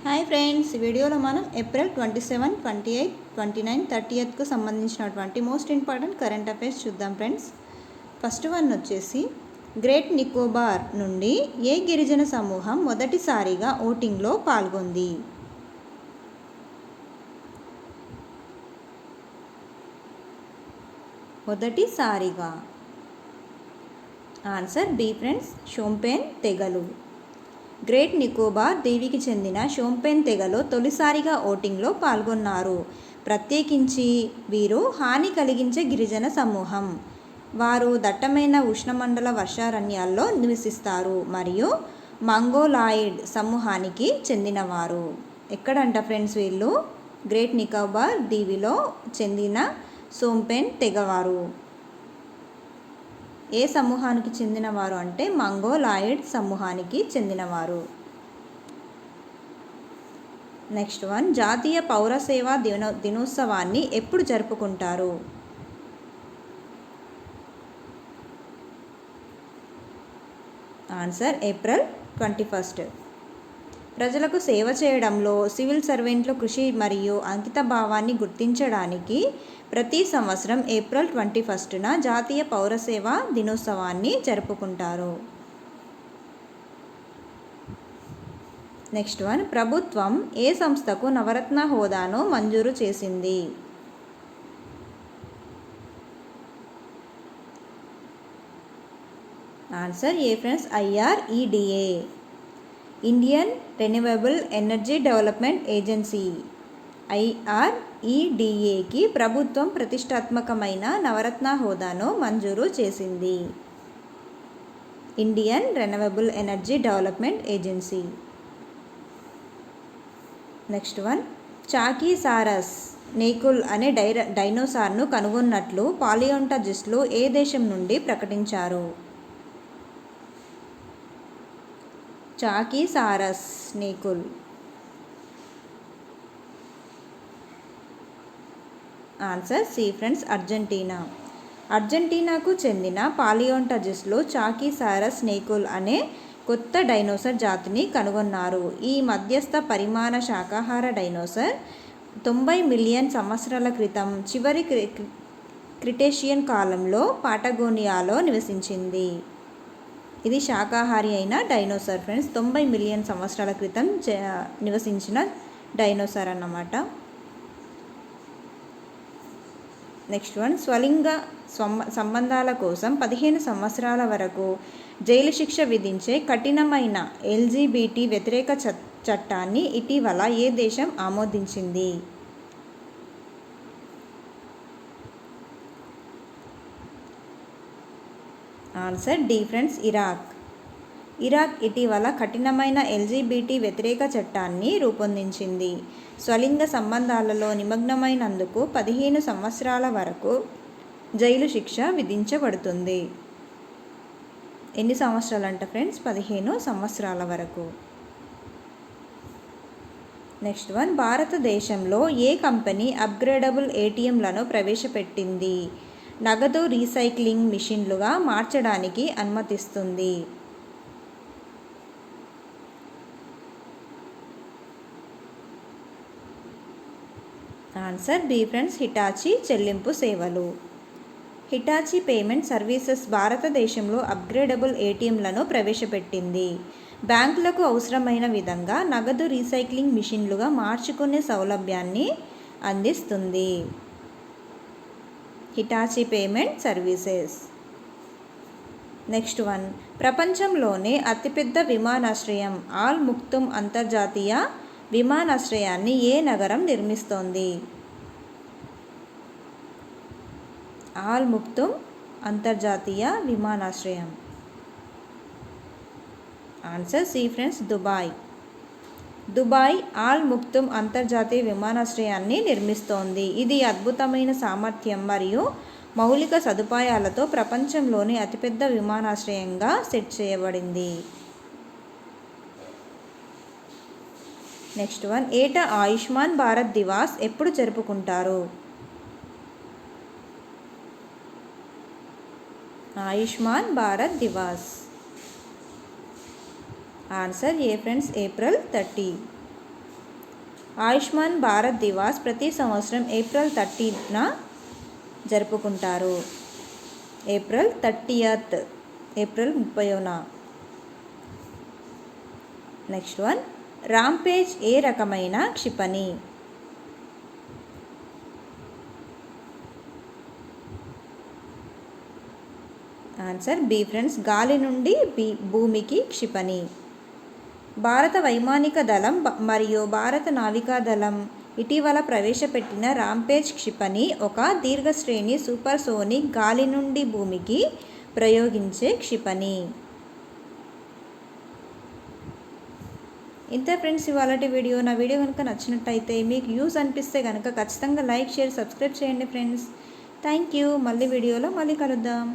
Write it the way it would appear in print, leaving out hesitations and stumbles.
Hi friends, ఈ వీడియోలో మనం ఏప్రిల్ 27, 28, 29, 30కు సంబంధించినటువంటి మోస్ట్ ఇంపార్టెంట్ కరెంట్ అఫైర్స్ చూద్దాం ఫ్రెండ్స్. ఫస్ట్ వన్ వచ్చేసి, గ్రేట్ నికోబార్ నుండి ఏ గిరిజన సమూహం మొదటిసారిగా ఓటింగ్లో పాల్గొంది? మొదటిసారిగా ఆన్సర్ బి ఫ్రెండ్స్, షోంపెన్ తెగలు. గ్రేట్ నికోబార్ దీవికి చెందిన షోంపెన్ తెగలో తొలిసారిగా ఓటింగ్లో పాల్గొన్నారు. ప్రత్యేకించి వీరు హాని కలిగించే గిరిజన సమూహం. వారు దట్టమైన ఉష్ణమండల వర్షారణ్యాల్లో నివసిస్తారు మరియు మంగోలాయిడ్ సమూహానికి చెందినవారు. ఎక్కడంట ఫ్రెండ్స్ వీళ్ళు? గ్రేట్ నికోబార్ దీవిలో చెందిన షోంపెన్ తెగవారు. ఏ సమూహానికి చెందినవారు అంటే మంగోలాయిడ్ సమూహానికి చెందినవారు. నెక్స్ట్ వన్, జాతీయ పౌర సేవా దినోత్సవాన్ని ఎప్పుడు జరుపుకుంటారు? Answer April 21. ప్రజలకు సేవ చేయడంలో సివిల్ సర్వెంట్ల కృషి మరియు అంకిత భావాన్ని గుర్తించడానికి ప్రతి సంవత్సరం ఏప్రిల్ 21న జాతీయ పౌర సేవా దినోత్సవాన్ని జరుపుకుంటారు. నెక్స్ట్ వన్, ప్రభుత్వం ఏ సంస్థకు నవరత్న హోదాను మంజూరు చేసింది? Answer A friends, IREDA, Indian renewable energy development agency. IREDAకి ప్రభుత్వం ప్రతిష్టాత్మకమైన నవరత్న హోదాను మంజూరు చేసింది. Indian renewable energy development agency. Next one, Chakisaurus nekul అనే డైనోసార్ను కనుగొన్నట్లు పాలియోంటాలజిస్టులు ఏ దేశం నుండి ప్రకటించారు? Chakisaurus nekul. Answer C friends, Argentina. అర్జెంటీనాకు చెందిన పాలియోంటాలజిస్టులు చాకీసారస్ నేకుల్ అనే కొత్త డైనోసార్ జాతిని కనుగొన్నారు. ఈ మధ్యస్థ పరిమాణ శాకాహార డైనోసార్ 90 మిలియన్ సంవత్సరాల క్రితం చివరి క్రిటేషియన్ కాలంలో పాటగోనియాలో నివసించింది. ఇది శాకాహారి అయిన డైనోసార్ ఫ్రెండ్స్. 90 మిలియన్ సంవత్సరాల క్రితం నివసించిన డైనోసార్ అన్నమాట. నెక్స్ట్ వన్, స్వలింగ సంబంధాల కోసం 15 సంవత్సరాల వరకు జైలు శిక్ష విధించే కఠినమైన LGBT వ్యతిరేక చట్టాన్ని ఇటీవల ఏ దేశం ఆమోదించింది? Answer D friends, Iraq. Iraq ఇటీవల కఠినమైన LGBT వ్యతిరేక చట్టాన్ని రూపొందించింది. స్వలింగ సంబంధాలలో నిమగ్నమైనందుకు 15 సంవత్సరాల వరకు జైలు శిక్ష విధించబడుతుంది. ఎన్ని సంవత్సరాలు అంట ఫ్రెండ్స్? 15 సంవత్సరాల వరకు. నెక్స్ట్ వన్, భారతదేశంలో ఏ కంపెనీ అప్గ్రేడబుల్ ATMలను ప్రవేశపెట్టింది? నగదు రీసైక్లింగ్ మిషన్లుగా మార్చడానికి అనుమతిస్తుంది. ఆన్సర్ బి ఫ్రెండ్స్, హిటాచీ చెల్లింపు సేవలు. హిటాచీ పేమెంట్ సర్వీసెస్ భారతదేశంలో అప్గ్రేడబుల్ ATMలను ప్రవేశపెట్టింది. బ్యాంకులకు అవసరమైన విధంగా నగదు రీసైక్లింగ్ మిషన్లుగా మార్చుకునే సౌలభ్యాన్ని అందిస్తుంది. Hitachi payment services. Next one, ప్రపంచంలోనే అతిపెద్ద విమానాశ్రయం ఆల్ ముక్తుమ్ అంతర్జాతీయ విమానాశ్రయాన్ని ఏ నగరం నిర్మిస్తోంది? ఆల్ ముక్తుమ్ అంతర్జాతీయ విమానాశ్రయం. Answer C friends, Dubai. Dubai Al Maktoum అంతర్జాతీయ విమానాశ్రయాన్ని నిర్మిస్తోంది. ఇది అద్భుతమైన సామర్థ్యం మరియు మౌలిక సదుపాయాలతో ప్రపంచంలోని అతిపెద్ద విమానాశ్రయంగా సెట్ చేయబడింది. నెక్స్ట్ వన్, ఏటా ఆయుష్మాన్ భారత్ దివాస్ ఎప్పుడు జరుపుకుంటారు? Ayushman Bharat Diwas. Answer A friends, April 30. Ayushman Bharat Diwas ప్రతి సంవత్సరం ఏప్రిల్ 30న జరుపుకుంటారు. ఏప్రిల్ 30th, ఏప్రిల్ 30న. నెక్స్ట్ వన్, రాంపేజ్ ఏ రకమైన క్షిపణి? ఆన్సర్ బి ఫ్రెండ్స్, గాలి నుండి భూమికి క్షిపణి. భారత వైమానిక దళం మరియు భారత నావికా దళం ఇటీవల ప్రవేశపెట్టిన రాంపేజ్ క్షిపణి ఒక దీర్ఘశ్రేణి సూపర్సోనిక్ గాలి నుండి భూమికి ప్రయోగించే క్షిపణి. ఇంతే ఫ్రెండ్స్ ఇవాళటి వీడియో. నా వీడియో కనుక నచ్చినట్టయితే, మీకు యూజ్ అనిపిస్తే కనుక ఖచ్చితంగా లైక్, షేర్, సబ్స్క్రైబ్ చేయండి ఫ్రెండ్స్. Thank you. మళ్ళీ వీడియోలో మళ్ళీ కలుద్దాం.